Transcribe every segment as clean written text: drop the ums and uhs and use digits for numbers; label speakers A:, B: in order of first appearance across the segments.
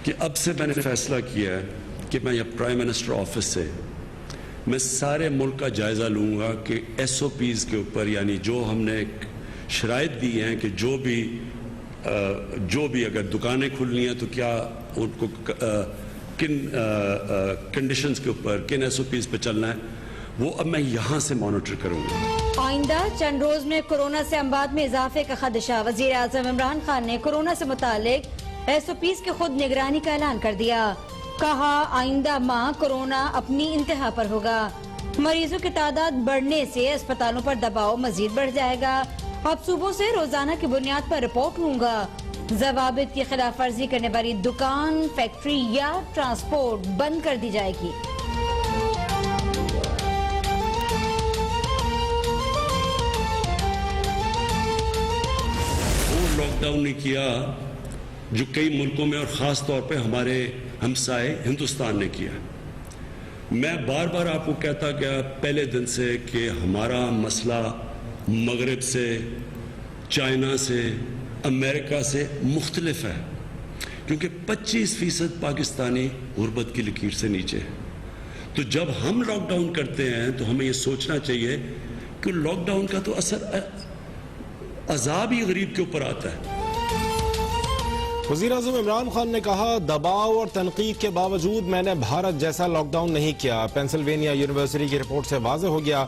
A: कि अब से मैंने फैसला किया है कि मैं या प्राइम मिनिस्टर ऑफिस से मैं सारे मुल्क का जायज़ा लूँगा कि SOPs के ऊपर, यानी जो हमने शराइत दी हैं कि जो भी अगर दुकानें खुलनी हैं तो क्या उनको किन कंडीशंस के ऊपर, किन SOPs पे चलना है, वो अब मैं यहाँ से मॉनिटर करूँगा।
B: आइंदा चंद रोज में कोरोना से अमवात में इजाफे का खदशा। वजीर आजम इमरान खान ने कोरोना से मुतालिक SOPs के खुद निगरानी का ऐलान कर दिया। कहा आइंदा माह कोरोना अपनी इंतहा पर होगा। मरीजों की तादाद बढ़ने से अस्पतालों पर दबाव मजीद बढ़ जाएगा। अब सूबों से रोजाना की बुनियाद पर रिपोर्ट लूंगा। जवाबित की खिलाफ वर्जी करने वाली दुकान, फैक्ट्री या ट्रांसपोर्ट बंद कर दी जाएगी।
A: लॉकडाउन ने किया जो कई मुल्कों में और ख़ास तौर पे हमारे हमसाए हिंदुस्तान ने किया। मैं बार बार आपको कहता गया पहले दिन से कि हमारा मसला मगरिब से, चाइना से, अमेरिका से मुख्तलिफ है, क्योंकि 25% पाकिस्तानी गुर्बत की लकीर से नीचे है। तो जब हम लॉकडाउन करते हैं तो हमें ये सोचना चाहिए कि लॉकडाउन का तो असर अजाब ही गरीब के ऊपर आता है।
C: वज़ीर आज़म इमरान खान ने कहा दबाव और तनकीद के बावजूद मैंने भारत जैसा लॉकडाउन नहीं किया। पेंसिल्वेनिया यूनिवर्सिटी की रिपोर्ट से वाज़ेह हो गया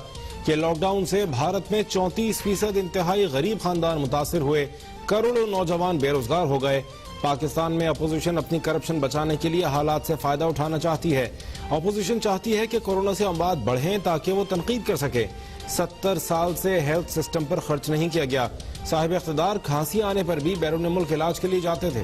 C: कि लॉकडाउन से भारत में 34% इंतहाई गरीब खानदान मुतासिर हुए, करोड़ों नौजवान बेरोजगार हो गए। पाकिस्तान में अपोजिशन अपनी करप्शन बचाने के लिए हालात से फायदा उठाना चाहती है। अपोजिशन चाहती है कि कोरोना से अमवात बढ़ें ताकि वो तनकीद कर सके। 70 साल से हेल्थ सिस्टम पर खर्च नहीं किया गया। साहिब इख्तिदार खांसी आने पर भी बैरून मुल्क इलाज के लिए जाते थे।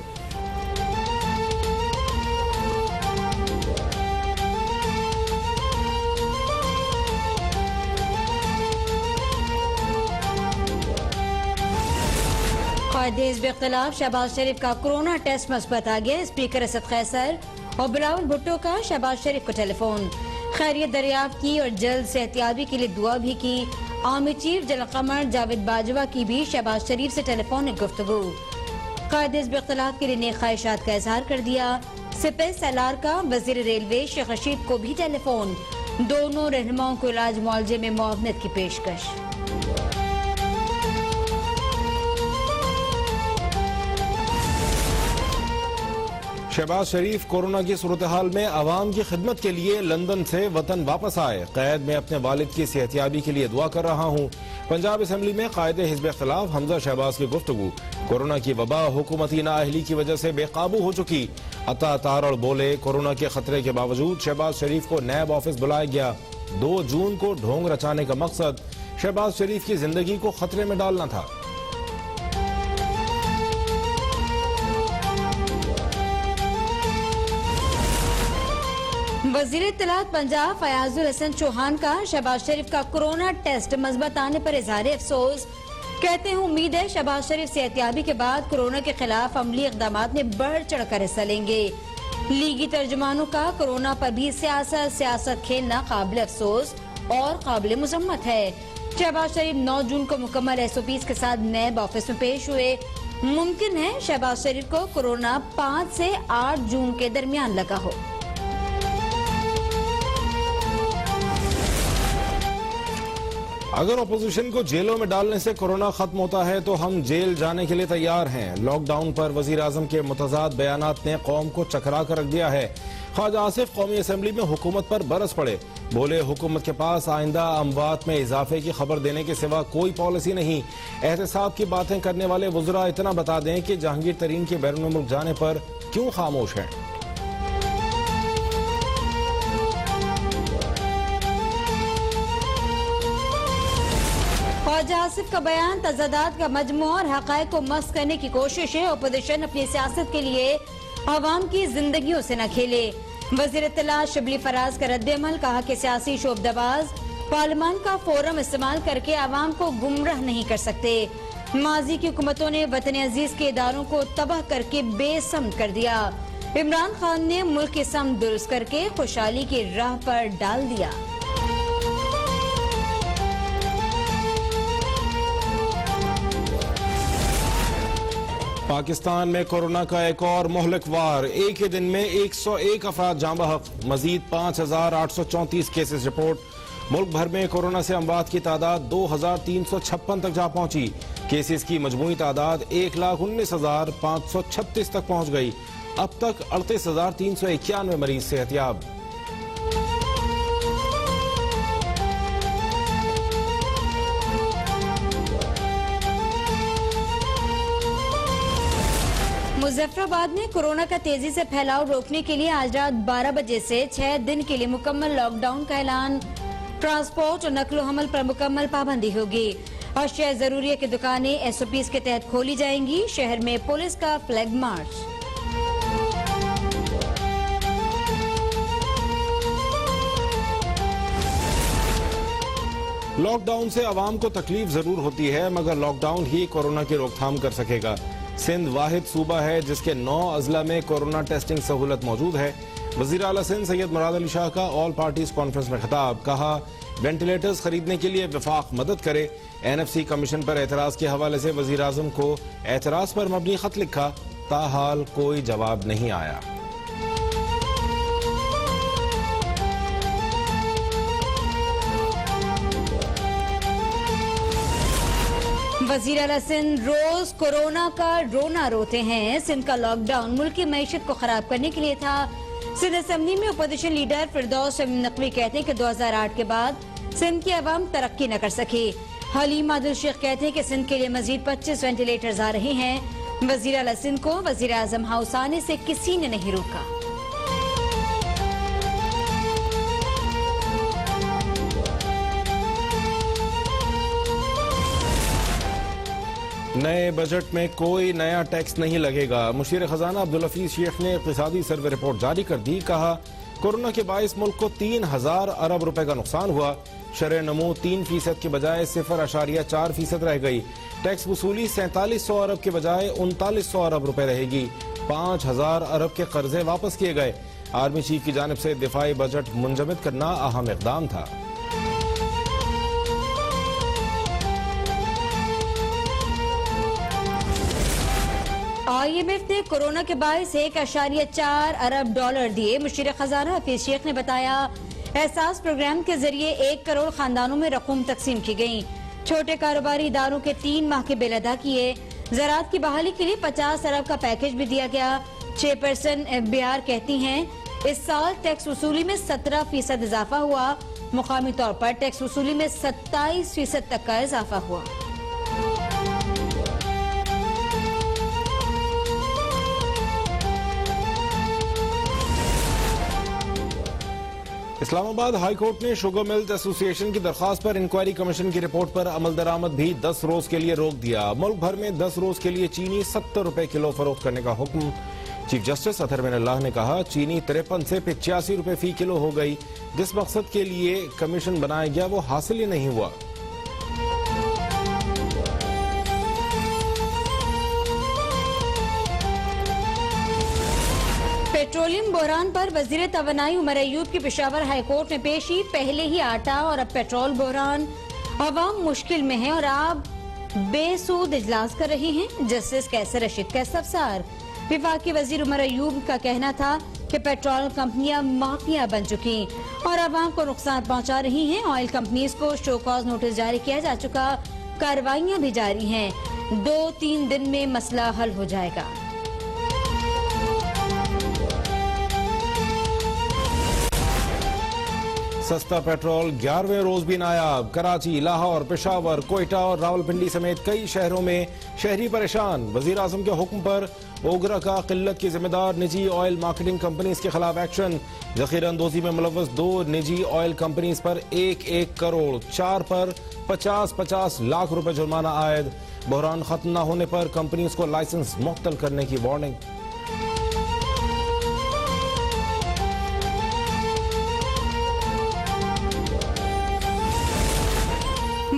B: कायदे हिज़्ब इख्तिलाफ शहबाज शरीफ का कोरोना टेस्ट मुस्बत आ गया। स्पीकर असद कैसर और बिलावल भुट्टो का शहबाज शरीफ को टेलीफोन। खैरियत दरियाफ्त की और जल्द सेहतियाबी के लिए दुआ भी की। Army chief general Qamar Javed Bajwa की भी शहबाज शरीफ से टेलीफोनिक गुफ्तगू। कायदे हिज़्ब इख्तिलाफ के लिए नेक ख्वाहिशात का इजहार कर दिया। सिपह सलार का वजीर रेलवे शेख रशीद को भी टेलीफोन। दोनों रहनुमाओं को इलाज मुआवजे में मुआवनत की पेशकश।
C: शहबाज शरीफ कोरोना की सूरत हाल में अवाम की खिदमत के लिए लंदन से वतन वापस आए। कैद में अपने वालिद की सेहतियाबी के लिए दुआ कर रहा हूँ। पंजाब असम्बली में कायदे हिज़्ब इख्तिलाफ हमजा शहबाज की गुफ्तगू। कोरोना की वबा हुकूमती नाअहली की वजह से बेकाबू हो चुकी। अता तारड़ बोले कोरोना के खतरे के बावजूद शहबाज शरीफ को नैब ऑफिस बुलाया गया। 2 जून को ढोंग रचाने का मकसद शहबाज शरीफ की जिंदगी को खतरे में डालना था।
B: वजीर इत्तलात पंजाब फयाजुल हसन चौहान का शहबाज शरीफ का कोरोना टेस्ट मस्बत आने पर इजहार अफसोस। कहते हैं उम्मीद है शहबाज शरीफ सेहतियाबी के बाद कोरोना के खिलाफ अमली इक़दामात में बढ़ चढ़ कर हिस्सा लेंगे। लीगी तर्जुमानों का कोरोना पर भी सियासत खेलना काबिल अफसोस और काबिल मुजम्मत है। शहबाज शरीफ 9 जून को मुकम्मल SOPs के साथ नैब ऑफिस में पेश हुए। मुमकिन है शहबाज शरीफ को कोरोना 5 से 8 जून के दरमियान लगा हो।
C: अगर अपोजिशन को जेलों में डालने से कोरोना खत्म होता है तो हम जेल जाने के लिए तैयार हैं। लॉकडाउन पर वजीर आजम के मुतज़ाद बयानात ने कौम को चकरा कर रख दिया है। ख्वाजा आसिफ कौमी असम्बली में हुकूमत पर बरस पड़े। बोले हुकूमत के पास आइंदा अमवात में इजाफे की खबर देने के सिवा कोई पॉलिसी नहीं। एहतसाब की बातें करने वाले वज़रा इतना बता दें कि जहांगीर तरीन के बैरून मुल्क जाने पर क्यों खामोश हैं।
B: ख्वाजा आसिफ का बयान तजादात का मजमू और हक़ाइक़ को मस्त करने की कोशिश है। अपोजिशन अपनी सियासत के लिए अवाम की जिंदगियों से न खेले। वज़ीर इत्तलात शबली फराज का रद्द-ए-अमल। कहा कि सियासी शोबदबाज पार्लियामान का फोरम इस्तेमाल करके अवाम को गुमराह नहीं कर सकते। माजी की हुकूमतों ने वतन अजीज के इदारों को तबाह करके बेसमत कर दिया। इमरान खान ने मुल्क की समत दुरुस्त करके खुशहाली की राह पर डाल दिया।
C: पाकिस्तान में कोरोना का एक और मोहलिक वार, एक ही दिन में 101 अफराद जाँ बहक, मजीद 5,834 केसेस रिपोर्ट। मुल्क भर में कोरोना से अमवात की तादाद 2,356 तक जा पहुंची। केसेस की मजमूई तादाद 1,19,536 तक पहुंच गई। अब तक 38,391 मरीज सेहतयाब।
B: मुजफ्फराबाद में कोरोना का तेजी से फैलाव रोकने के लिए आज रात 12 बजे से 6 दिन के लिए मुकम्मल लॉकडाउन का ऐलान। ट्रांसपोर्ट और नकलो हमल पर मुकम्मल पाबंदी होगी। अशिया जरूरिया की दुकानें SOPs के तहत खोली जाएंगी। शहर में पुलिस का फ्लैग मार्च।
C: लॉकडाउन से आवाम को तकलीफ जरूर होती है, मगर लॉकडाउन ही कोरोना की रोकथाम कर सकेगा। सिंध वाहिद सूबा है जिसके 9 अजला में कोरोना टेस्टिंग सहूलत मौजूद है। वजीर आला सिंध सैयद मुराद अली शाह का ऑल पार्टीज कॉन्फ्रेंस में खिताब, कहा वेंटिलेटर्स खरीदने के लिए वफाक मदद करे। NFC कमीशन पर एतराज के हवाले से वजीर आजम को एतराज पर मबनी खत लिखा, ताहाल कोई जवाब नहीं आया।
B: वजीर आला सिंध रोज कोरोना का रोना रोते हैं। सिंध का लॉकडाउन मुल्क की मैशत को खराब करने के लिए था। सिंध असेंबली में अपोजिशन लीडर फिरदौस नकवी कहते हैं कि 2008 के बाद सिंध की आवाम तरक्की न कर सकी। हलीम आदिल शेख कहते हैं कि सिंध के लिए मजीद 25 वेंटिलेटर्स आ रहे हैं। वजीर आला सिंध को वजीर आजम हाउस आने से किसी ने नहीं रोका।
C: नए बजट में कोई नया टैक्स नहीं लगेगा। मुशीर खजाना अब्दुल हफीज शेख ने इक़्तिसादी सर्वे रिपोर्ट जारी कर दी। कहा कोरोना के बाइस मुल्क को 3,000 अरब रुपए का नुकसान हुआ। शरह नमू 3% के बजाय 0.4% रह गई। टैक्स वसूली 4700 अरब के बजाय 3900 अरब रुपए रहेगी। 5,000 अरब के कर्जे वापस किए गए। आर्मी चीफ की जानिब से दिफाई बजट मुंजमद करना अहम इक़दाम था।
B: IMF ने कोरोना के बायस 1.4 अरब डॉलर दिए। मुशीर खजाना हफीज शेख ने बताया एहसास प्रोग्राम के जरिए 1 करोड़ खानदानों में रकूम तकसीम की गई। छोटे कारोबारी इदारों के 3 माह के बिल अदा किए। ज़राअत की बहाली के लिए 50 अरब का पैकेज भी दिया गया। चेयरपर्सन FBR कहती हैं इस साल टैक्स वसूली में 17% इजाफा हुआ। मुकामी तौर पर टैक्स वसूली में 27% तक का इजाफा हुआ।
C: इस्लामाबाद हाई कोर्ट ने शुगर मिल्स एसोसिएशन की दरख्वास्त पर इंक्वायरी कमीशन की रिपोर्ट पर अमल दरामद भी 10 रोज के लिए रोक दिया। मुल्क भर में 10 रोज के लिए चीनी 70 रुपए किलो फरोख्त करने का हुक्म। चीफ जस्टिस अतहर मिनल्लाह ने कहा चीनी 53 से 85 रुपए फी किलो हो गई। जिस मकसद के लिए कमीशन बनाया गया वो हासिल ही नहीं हुआ।
B: पेट्रोलियम बहरान पर वजीर तवानाई उमर अयूब की पेशावर हाई कोर्ट में पेशी। पहले ही आटा और अब पेट्रोल बहरान। अवाम मुश्किल में है और आप बेसूद इजलास कर रहे हैं। जस्टिस कैसर रशीद का इस्तफसार। विफाकी वजीर उमर अयूब का कहना था कि पेट्रोल कंपनियां माफिया बन चुकी और अवाम को नुकसान पहुंचा रही हैं। ऑयल कंपनीज को शो कॉज नोटिस जारी किया जा चुका। कार्रवाइयां भी जारी हैं। 2-3 दिन में मसला हल हो जाएगा।
C: सस्ता पेट्रोल 11वें रोज भी नायाब। कराची, लाहौर, पेशावर, कोयटा और रावलपिंडी समेत कई शहरों में शहरी परेशान। वजीर आजम के हुक्म पर ओगरा का किल्लत की जिम्मेदार निजी ऑयल मार्केटिंग कंपनीज के खिलाफ एक्शन। जखीरा अंदोजी में मुलव्वस 2 निजी ऑयल कंपनीज पर 1-1 करोड़, 4 पर 50-50 लाख रुपए जुर्माना आयद। बहरान खत्म न होने पर कंपनीज को लाइसेंस मुअत्तल करने की वार्निंग।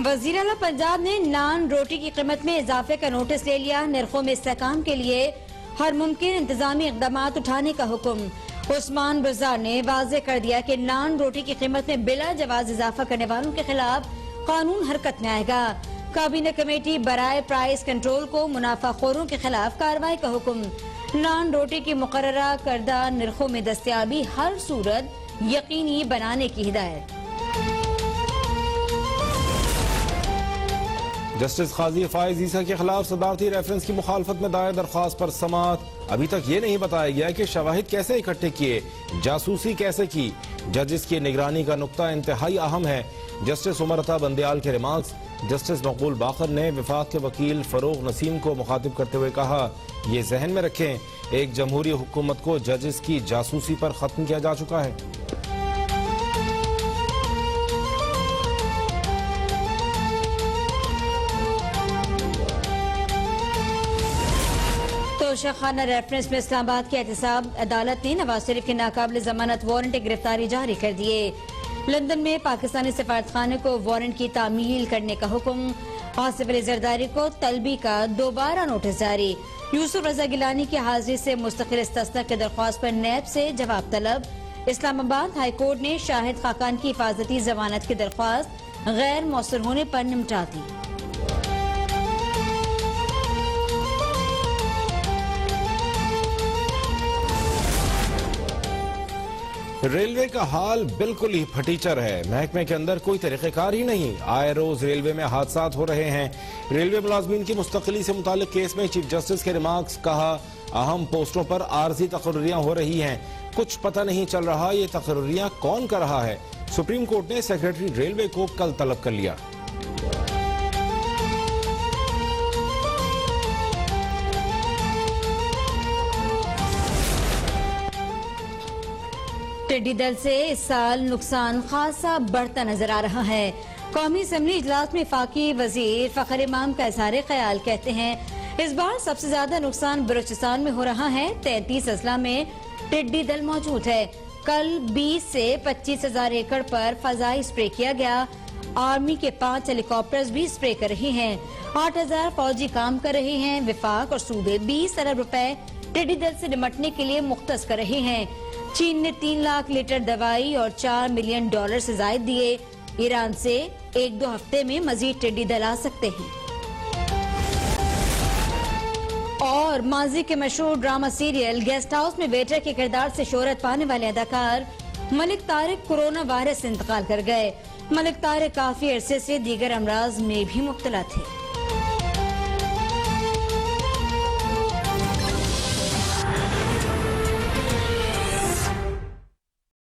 B: वजीर आला पंजाब ने नान रोटी की कीमत में इजाफे का नोटिस ले लिया। निर्खों में इस्तेहकाम के लिए हर मुमकिन इंतजामी इकदाम उठाने का हुक्म। उस्मान बुज़दार ने वाज़ेह कर दिया कि नान रोटी की कीमत में बिला जवाज इजाफा करने वालों के खिलाफ कानून हरकत में आएगा। काबीना कमेटी बराए प्राइस कंट्रोल को मुनाफाखोरों के खिलाफ कार्रवाई का हुक्म। नान रोटी की मुकर्ररा करदा निर्खों में दस्तयाबी हर सूरत यकीनी बनाने की हिदायत।
C: जस्टिस काजी फायज ईसा के खिलाफ सदारती रेफरेंस की मुखालफत में दायर दरख्वास्त पर समाअत। अभी तक ये नहीं बताया गया कि शवाहिद कैसे इकट्ठे किए, जासूसी कैसे की। जजिस की निगरानी का नुक्ता इंतहाई अहम है। जस्टिस उमर अता बंदयाल के रिमार्क्स। जस्टिस मकबूल बाकर ने विफाक के वकील फरोग नसीम को मुखातिब करते हुए कहा, ये जहन में रखें, एक जमहूरी हुकूमत को जजिस की जासूसी पर खत्म किया जा चुका है।
B: तोशाखाना रेफरेंस में इस्लामाबाद की एहतसाब अदालत ने नवाज शरीफ के नाकाबिल जमानत वारंट गिरफ्तारी जारी कर दिए। लंदन में पाकिस्तानी सफारतखाने को वारंट की तामील करने का हुक्म। आसिफ अली जरदारी को तलबी का दोबारा नोटिस जारी। यूसुफ रजा गिलानी की हाजिरी से मुस्तकिल इस्तिस्ना की दरख्वास्त पर नैब से जवाब तलब। इस्लामाबाद हाई कोर्ट ने शाहिद खाकान की हिफाजती जमानत की दरख्वास्त गैर मौसर होने पर निपटा दी।
C: रेलवे का हाल बिल्कुल ही फटीचर है। महकमे के अंदर कोई तरीक़ेकार ही नहीं। आए रोज रेलवे में हादसात हो रहे हैं। रेलवे मुलाजमीन की मुस्तकिली से मुतालिक केस में चीफ जस्टिस के रिमार्क्स। कहा, अहम पोस्टों पर आर्जी तकर्रियां हो रही हैं, कुछ पता नहीं चल रहा ये तकर्रियां कौन कर रहा है। सुप्रीम कोर्ट ने सेक्रेटरी रेलवे को कल तलब कर लिया।
B: टिड्डी दल से इस साल नुकसान खासा बढ़ता नजर आ रहा है। कौमी असम्बली इजलास में फाकी वजीर फखर इमाम का इज़हार ख्याल कहते हैं, इस बार सबसे ज्यादा नुकसान बलूचिस्तान में हो रहा है। 33 अजला में टिड्डी दल मौजूद है। कल 20 से 25 हजार एकड़ पर फजाई स्प्रे किया गया। आर्मी के 5 हेलीकॉप्टर्स भी स्प्रे कर रहे हैं। 8000 फौजी काम कर रहे हैं। विफाक और सूबे 20 अरब रुपए टिड्डी दल से निपटने के लिए मुख्तस कर रहे हैं। चीन ने 3 लाख लीटर दवाई और $4 मिलियन से जायद दिए। ईरान से 1-2 हफ्ते में मजीद टिड्डी दल आ सकते हैं। और माजी के मशहूर ड्रामा सीरियल गेस्ट हाउस में वेटर के किरदार से शोहरत पाने वाले अदाकार मलिक तारिक कोरोना वायरस से इंतकाल कर गए। मलिक तारिक काफी अरसे से दीगर अमराज में भी मुब्तला थे।